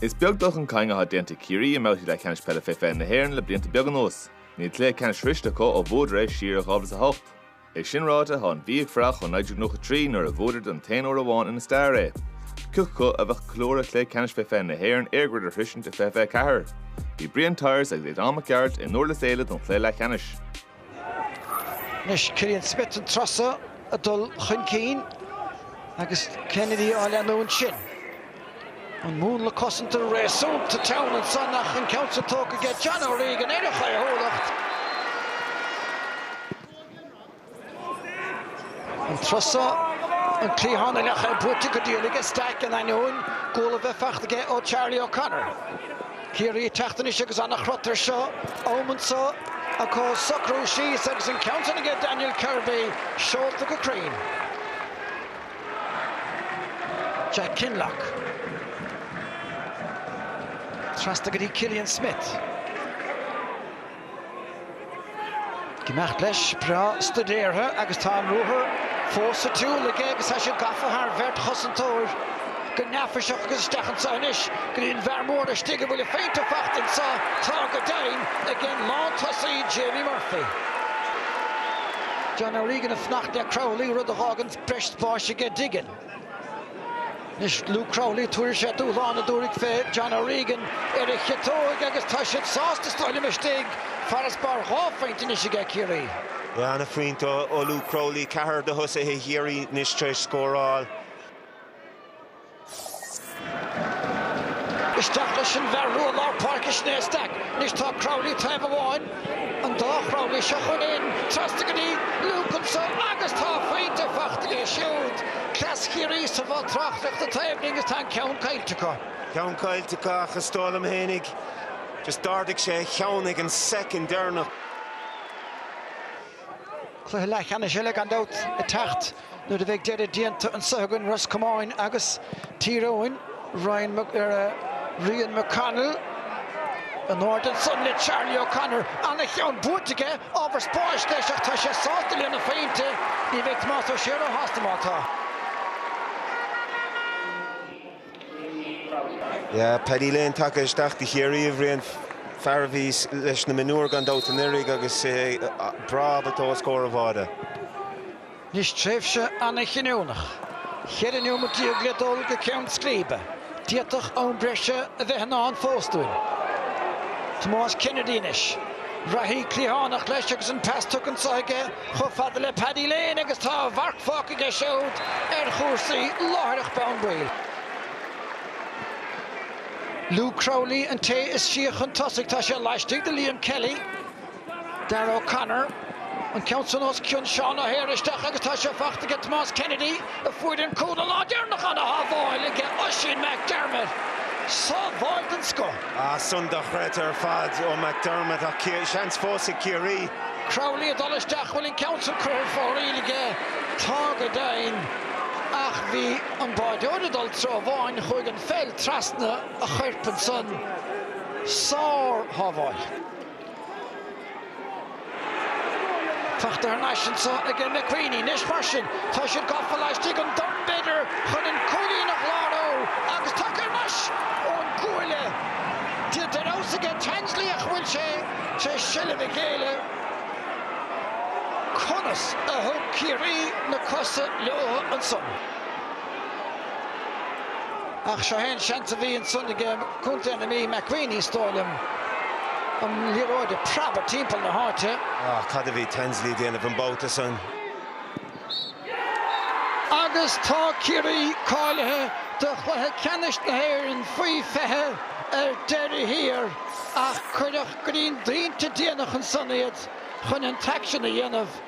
Is beag doch an cainge ha denta Ciarraí a meltí le canis pelle fé na hhéireann le blianta beag an nós. Ní lé canis riste có ó bhód rééis siar a ghabhlas a hocht. Is sin ráta há an bhíag frach chun 93 nuair a bhódar an 10 óra bháin in na Ciarraí. Cúch có a bheith clóra lé canis fé na hhéireann éagrid a hrisint a fé cahar. Bhí brion tires ag léad am ceart in nóir le céile don chlé le canis. Nis Cillian Smith an trosa a dul chun cín agus Kennedy á leanúin sin. An mún le cosanta réasún to town and sannach an council talk a get Ciarraí an éireach a hólacht. An trosa an clíhanna leach a bwyti go díolig a stack an ainiún góla bheith fachta ó Charlie O'Connor. Ciarraí teachtanis agus annach rotar seo, óman seo a có socrú síos agus an council a Daniel Kirby seolta go crín. Jack Kinlock. Trasta go dtí Cillian Smith. Gemacht leis bra studéirthe agus tá an ruúthair fósa tú le agus a sé gafa haar vert chosantóir go neafar seach agus stechan sáinis go dtíon bhearmór a stigad bhfuil féinte fachtain sa tá go dain agin lá tosaí Jamie Murphy. John O'Regan a fnacht le Crowley rud a hágan breist báise go diggin. Nis Luke Crowley tuair sé dúláán a dúrig fé John O'Regan ar a chetóig agus tá siad sásta stáile me stig faras bar háfeint is go Ciarraí. Ja, na friend o Luke Crowley cahar de husa he Ciarraí nis treis scóráil. Isteach leis an bhearú lá parcis néisteach nis tá Crowley taobh amháin an dá Crowley seo chun in trasta go dtí Luke an sa agus tá féinte fachta go siúd. Clas Ciarraí sa bhil trachtach a taobhning is tá ceann cailteá. Ceann cailteá agus stálam hénig. Just dardig sé cheannig an second dernach. Clúthe leich anna sé le an dát a techt nuair a bheith deireadh dianta an sagan Russ Comáin agus tíróin Ryan McConnell an Northern Sun le Charlie O'Connor anna cheann bútaige ábhar spáis leis ach tá sé sásta leanna féinte ní bheith más ó séar ó hastamátá. Ja, Paddy Lane take isteach de Ciarraí a bhríon fearmhís leis na minúr gan dát an irig agus brab atá scór a bháda. Nis tréimhse anna chinúnach. Cheiriniú mo díog le dul go ceann scríbe. Diatach ón breise a bheith ná an fóstúin. Tomás Kennedy nis. Rahí clíhánach leis agus an peastach an saige cho fada le Paddy Lane agus tá bharcfáca go seód ar chósaí láthreach bean buil. Luke Crowley and Tay is Sheikh and Tussick Tasha Lashtig, the Liam Kelly, Darrell O'Connor, and Council Nos Kyun Shauna Harris, Tasha Fach to get Tomas Kennedy, the Ford and Coda Lodger, Nakana Havoy, and get Ushin McDermott. So void and score. Sundach Retter Fad or McDermott, a chance for Ciarraí. Crowley, a Dollastach, will in Council Crew for really get Targadine. Ach bhí an báideoradal tróháin chuig an féil trasna a chuirpan san sár hábháil. Fachtar an aisinsa agin na Queenie, nis marsin, tá siad gafa leistigh an dornbeidir chun an cúlí nach láró agus tucar mas ón cúile. Tí derás aige Tanslíach bhfuil sé sile bh chéile. Conas a thug Ciarraí na cosa leo an son. Ach seo hen seans a bhí an son aige cúnta na mí McQueenie stáilm an líróid a prab a timpeall na háite. Cad a bhí Tansley déanamh an bóta san. Agus tá Ciarraí cáilethe do chluthe ceannis na hÉireann faoi fethe ar deireadh hir ach chuireadh go dtíon drínta déanach an son iad chun an taicsin a dhéanamh